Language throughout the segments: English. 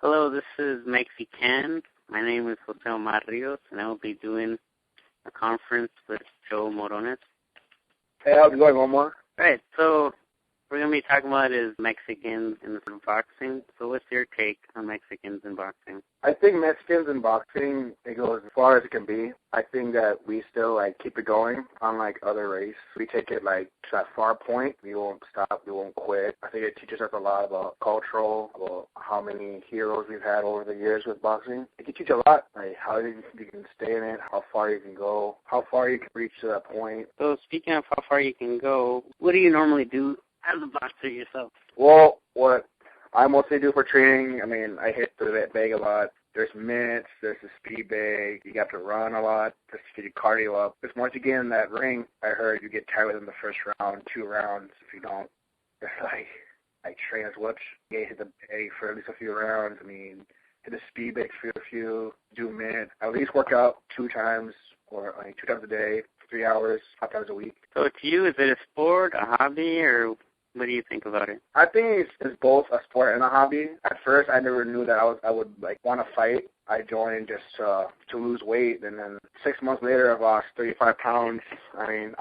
Hello, this is Mexican. My name is Jose Omar Rios, and I will be doing a conference with Joe Morones. Hey, how's it going, Omar? Right, so we're going to be talking about is Mexicans in boxing. So what's your take on Mexicans in boxing? I think Mexicans in boxing, it goes as far as it can be. I think that we still, keep it going, unlike other race. We take it, to that far point. We won't stop. We won't quit. I think it teaches us a lot about cultural, about how many heroes we've had over the years with boxing. It can teach a lot, how you can stay in it, how far you can go, how far you can reach to that point. So speaking of how far you can go, what do you normally do as a boxer yourself? Well, what I mostly do for training, I hit the bag a lot. There's minutes, there's the speed bag. You have to run a lot just to get your cardio up. Because once you get in that ring, I heard you get tired within the first round, 2 rounds. If you don't, it's I train as much. You hit the bag for at least a few rounds. Hit the speed bag for a few, do minutes. I at least work out 2 times or 2 times a day, 3 hours, 5 times a week. So to you, is it a sport, a hobby, or what do you think about it? I think it's both a sport and a hobby. At first, I never knew that I would want to fight. I joined just to lose weight, and then 6 months later, I lost 35 pounds. I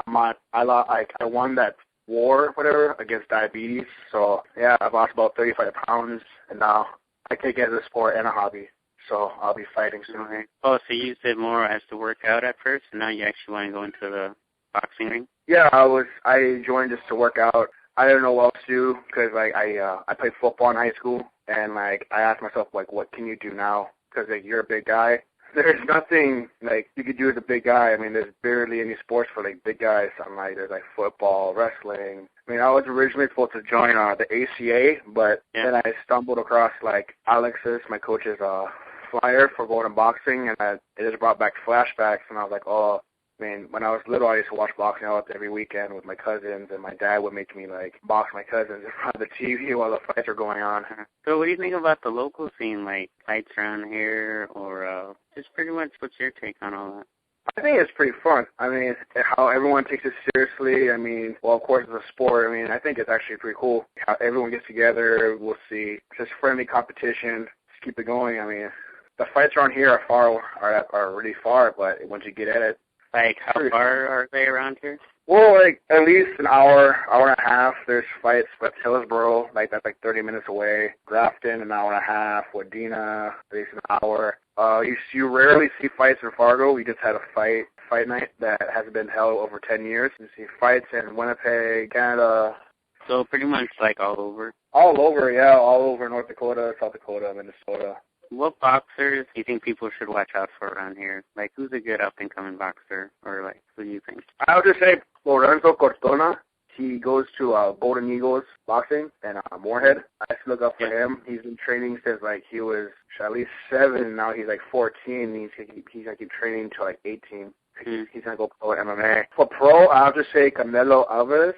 won that war, whatever, against diabetes. So yeah, I've lost about 35 pounds, and now I take it as a sport and a hobby. So I'll be fighting soon. Okay. Oh, so you used it more as to work out at first, and now you actually want to go into the boxing ring? Yeah, I joined just to work out. I didn't know what else to do because I played football in high school, and I asked myself what can you do now? Because you're a big guy. There's nothing you could do as a big guy. There's barely any sports for big guys. There's football, wrestling. I was originally supposed to join the ACA, but then I stumbled across Alexis, my coach's flyer for going to boxing, and it just brought back flashbacks, and I was like, oh. When I was little, I used to watch boxing out every weekend with my cousins, and my dad would make me box my cousins in front of the TV while the fights are going on. So what do you think about the local scene, fights around here, or just pretty much what's your take on all that? I think it's pretty fun. How everyone takes it seriously. Well, of course, it's a sport. I think it's actually pretty cool how everyone gets together. We'll see. It's just friendly competition. Just keep it going. The fights around here are really far, but once you get at it. How far are they around here? Well, at least an hour and a half. There's fights at Hillsboro, that's 30 minutes away. Grafton, an hour and a half. Wadena, at least an hour. You rarely see fights in Fargo. We just had a fight night that hasn't been held over 10 years. You see fights in Winnipeg, Canada. So pretty much all over? All over, yeah. All over North Dakota, South Dakota, Minnesota. What boxers do you think people should watch out for around here? Who's a good up-and-coming boxer? Or, who do you think? I would just say Lorenzo Cortona. He goes to Golden Eagles Boxing in Moorhead. I used to look up for him. He's been training since, he was at least 7. Now he's, 14. He's going to keep training until, 18. He's going to go pro MMA. For pro, I'll just say Canelo Alvarez.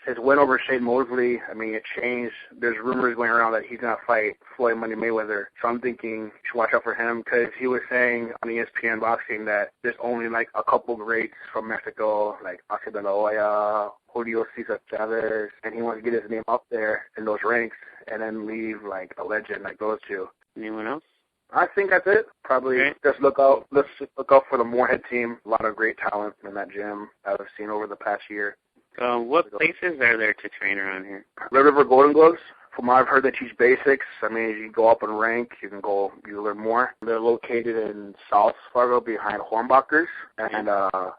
His win over Shane Mosley, it changed. There's rumors going around that he's going to fight Floyd Money Mayweather. So I'm thinking you should watch out for him because he was saying on ESPN Boxing that there's only, a couple greats from Mexico, Oscar de la Hoya, Julio Cesar Chavez, and he wants to get his name up there in those ranks and then leave, a legend like those two. Anyone else? I think that's it. Probably just look out. Let's just look out for the Moorhead team. A lot of great talent in that gym that I've seen over the past year. What places are there to train around here? Red River Golden Gloves. From what I've heard, they teach basics. You go up in rank, you learn more. They're located in South Fargo behind Hornbachers. And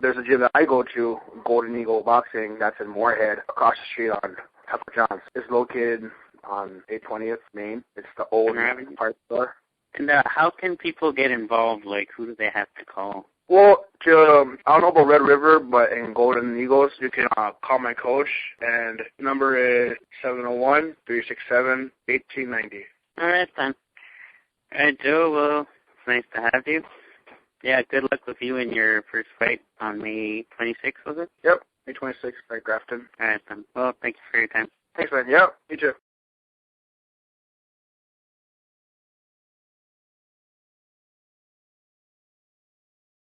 there's a gym that I go to, Golden Eagle Boxing, that's in Moorhead, across the street on Pepper John's. It's located on 820th Main. It's the old parts store. And how can people get involved? Who do they have to call? Well, I don't know about Red River, but in Golden Eagles, you can call my coach, and the number is 701-367-1890. All right, then. All right, Joe, well, it's nice to have you. Yeah, good luck with you in your first fight on May 26th, was it? Yep, May 26th at Grafton. All right, then. Well, thank you for your time. Thanks, man. Yep, you too.